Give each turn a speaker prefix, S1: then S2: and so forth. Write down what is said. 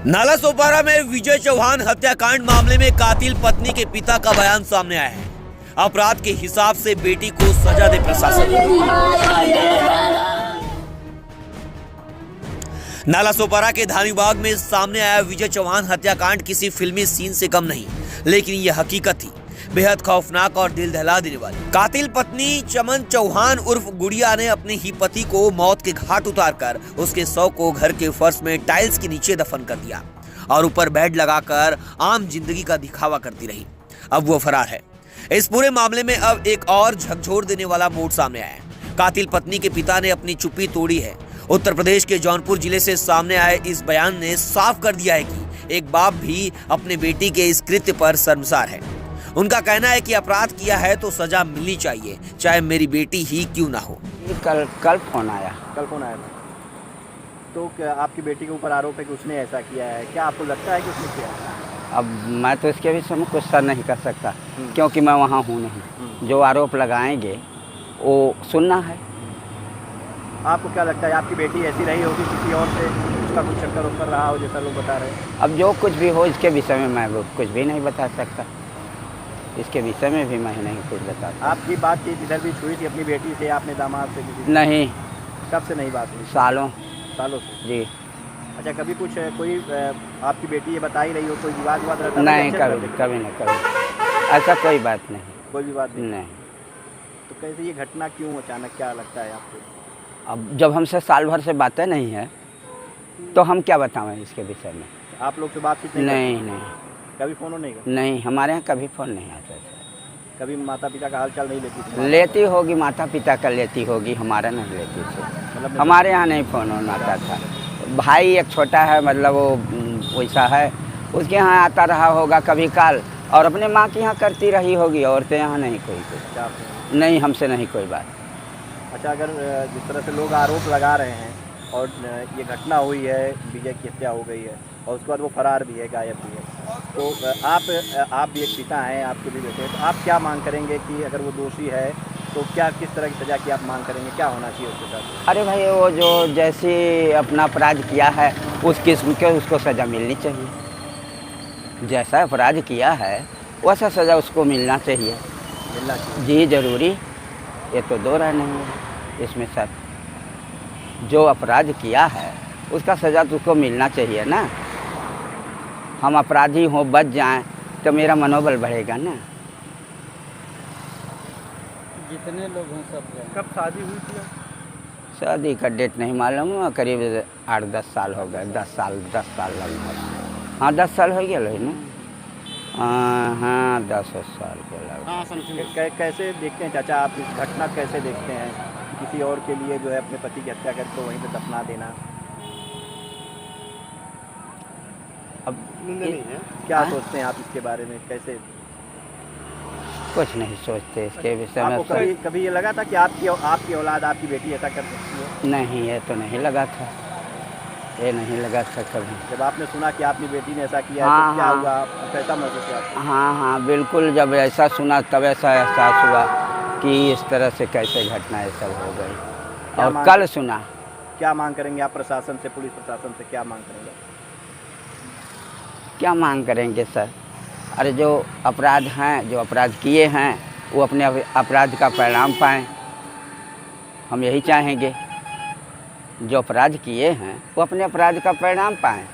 S1: नालासोपारा में विजय चौहान हत्याकांड मामले में कातिल पत्नी के पिता का बयान सामने आया है। अपराध के हिसाब से बेटी को सजा दे प्रशासन। नालासोपारा के धानीबाग में सामने आया विजय चौहान हत्याकांड किसी फिल्मी सीन से कम नहीं, लेकिन यह हकीकत थी, बेहद खौफनाक और दिल दहला देने वाली। कातिल पत्नी चमन चौहान उर्फ गुड़िया ने अपने ही पति को मौत के घाट उतारकर उसके शव को घर के फर्श में टाइल्स के नीचे दफन कर दिया और ऊपर बेड लगाकर आम जिंदगी का दिखावा करती रही। अब वो फरार है। इस पूरे मामले में अब एक और झकझोर देने वाला मोड़ सामने आया है। कातिल पत्नी के पिता ने अपनी चुप्पी तोड़ी है। उत्तर प्रदेश के जौनपुर जिले से सामने आए इस बयान ने साफ कर दिया है कि एक बाप भी अपने बेटी के इस कृत्य पर शर्मसार है। उनका कहना है कि अपराध किया है तो सजा मिलनी चाहिए, चाहे मेरी बेटी ही क्यों ना हो।
S2: कल फोन आया
S3: था। तो क्या आपकी बेटी के ऊपर आरोप है कि उसने ऐसा किया है? क्या आपको लगता है कि उसने किया है?
S2: अब मैं तो इसके विषय में कुछ सर नहीं कर सकता, क्योंकि मैं वहाँ हूँ नहीं। जो आरोप लगाएंगे वो सुनना है।
S3: आपको क्या लगता है आपकी बेटी ऐसी रही होगी, किसी और से उसका कुछ चक्कर उतर रहा हो जैसा लोग बता रहे हैं?
S2: अब जो कुछ भी हो इसके विषय में मैं कुछ भी नहीं बता सकता। इसके विषय में भी मैं नहीं कुछ बता सकता।
S3: आपकी बातचीत इधर भी हुई थी अपनी बेटी से, आपने दामाद से किसी?
S2: नहीं।
S3: कब से नहीं बात हुई?
S2: सालों
S3: से।
S2: जी।
S3: अच्छा, कभी कुछ कोई आपकी बेटी ये बता ही रही हो, कोई विवाद रहता?
S2: नहीं, कभी नहीं। ऐसा कोई बात नहीं।
S3: कोई भी बात
S2: नहीं।
S3: तो कैसे ये घटना क्यों अचानक, क्या लगता है आपको?
S2: अब जब हमसे साल भर से बातें नहीं है तो हम क्या बताएं इसके विषय में?
S3: आप लोग से बातचीत
S2: नहीं।
S3: कभी फ़ोन नहीं कर?
S2: नहीं, हमारे यहाँ कभी फ़ोन नहीं आता था।
S3: कभी माता पिता का हाल चाल नहीं लेती थी?
S2: लेती होगी, माता पिता का लेती होगी, हमारा नहीं लेती थी।
S3: मतलब
S2: हमारे यहाँ नहीं फ़ोन आता था। भाई एक छोटा है, मतलब वो वैसा है, उसके यहाँ आता रहा होगा कभी काल, और अपने माँ के यहाँ करती रही होगी। औरतें यहाँ नहीं कोई कुछ नहीं, हमसे नहीं कोई बात।
S3: अच्छा, अगर जिस तरह से लोग आरोप लगा रहे हैं और ये घटना हुई है, विजय की हत्या हो गई है और उसके बाद वो फरार भी है, गायब भी है, तो आप भी एक पिता हैं, आपके भी बेटे हैं, तो आप क्या मांग करेंगे कि अगर वो दोषी है तो क्या, किस तरह की सज़ा की आप मांग करेंगे? क्या होना चाहिए उसके साथ?
S2: अरे भाई, वो जो जैसे अपना अपराध किया है उस किस्म के उसको सज़ा मिलनी चाहिए। जैसा अपराध किया है वैसा सज़ा उसको मिलना चाहिए। जी ज़रूरी, ये तो दो राय नहीं है इसमें सर। जो अपराध किया है उसका सज़ा तो उसको मिलना चाहिए ना। हम अपराधी हों, बच जाएं तो मेरा मनोबल बढ़ेगा ना।
S4: जितने लोग हैं सब।
S3: कब शादी हुई थी?
S2: शादी का डेट नहीं मालूम है, करीब 8-10 साल हो गए। 10 साल लगभग। हाँ, 10 साल हो गया ना। हाँ, 10 साल के लगभग।
S3: कैसे देखते हैं चाचा आप इस घटना, कैसे देखते हैं किसी और के लिए जो है अपने पति की हत्या करके वहीं पे दफना देना?
S2: अब
S3: नहीं है, क्या सोचते हैं आप इसके बारे में? कैसे?
S2: कुछ नहीं सोचते इसके विषय में।
S3: आपको कभी ये लगा था कि आपकी औलाद, आपकी बेटी ऐसा कर सकती है?
S2: नहीं, ये तो नहीं लगा था, ये नहीं लगा था कभी।
S3: जब आपने सुना कि आपकी बेटी ने ऐसा किया
S2: हाँ,
S3: तो क्या हुआ, कैसा महसूस हुआ?
S2: हाँ, बिल्कुल। जब ऐसा सुना तब ऐसा एहसास हुआ कि इस तरह से कैसे घटना ये सब हो गई। और कल सुना।
S3: क्या मांग करेंगे आप प्रशासन से, पुलिस प्रशासन से क्या मांग करेंगे?
S2: क्या मांग करेंगे सर? अरे जो अपराध हैं, जो अपराध किए हैं, वो अपने अपराध का परिणाम पाएँ, हम यही चाहेंगे। जो अपराध किए हैं वो अपने अपराध का परिणाम पाएँ।